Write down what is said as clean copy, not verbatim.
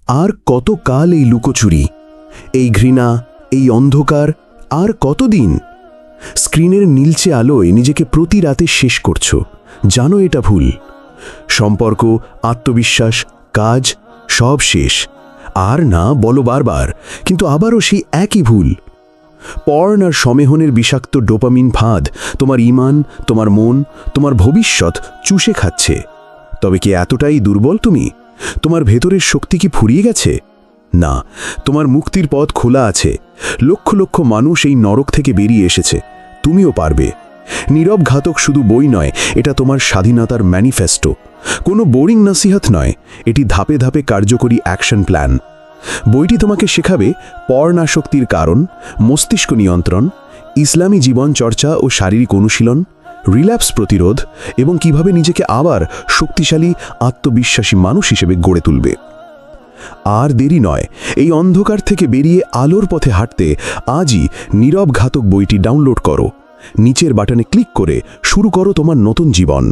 আর কতকাল এই লুকোচুরি, এই ঘৃণা, এই অন্ধকার, আর কতদিন? স্ক্রিনের নীলচে আলোয় নিজেকে প্রতি রাতে শেষ করছো, জানো এটা ভুল। সম্পর্ক, আত্মবিশ্বাস, কাজ সব শেষ। আর না বলো বারবার, কিন্তু আবারও সেই একই ভুল। পর্ন আর সমেহনের বিষাক্ত ডোপামিন ফাঁদ তোমার ঈমান, তোমার মন, তোমার ভবিষ্যৎ চুষে খাচ্ছে। তবে কি এতটাই দুর্বল তুমি? তোমার ভেতরের শক্তি কি ফুরিয়ে গেছে? না, তোমার মুক্তির পথ খোলা আছে। লক্ষ লক্ষ মানুষ এই নরক থেকে বেরিয়ে এসেছে, তুমিও পারবে। নীরব ঘাতক শুধু বই নয়, এটা তোমার স্বাধীনতার ম্যানিফেস্টো। কোনো বোরিং নসিহত নয়, এটি ধাপে ধাপে কার্যকরী অ্যাকশন প্ল্যান। বইটি তোমাকে শেখাবে পর্ণাসক্তির কারণ, মস্তিষ্ক নিয়ন্ত্রণ, ইসলামী জীবন চর্চা ও শারীরিক অনুশীলন, রিল্যাপস প্রতিরোধ এবং কিভাবে নিজেকে আবার শক্তিশালী, আত্মবিশ্বাসী মানুষ হিসেবে গড়ে তুলবে। আর দেরি নয়, এই অন্ধকার থেকে বেরিয়ে আলোর পথে হাঁটতে আজই নীরব ঘাতক বইটি ডাউনলোড করো। নিচের বাটনে ক্লিক করে শুরু করো তোমার নতুন জীবন।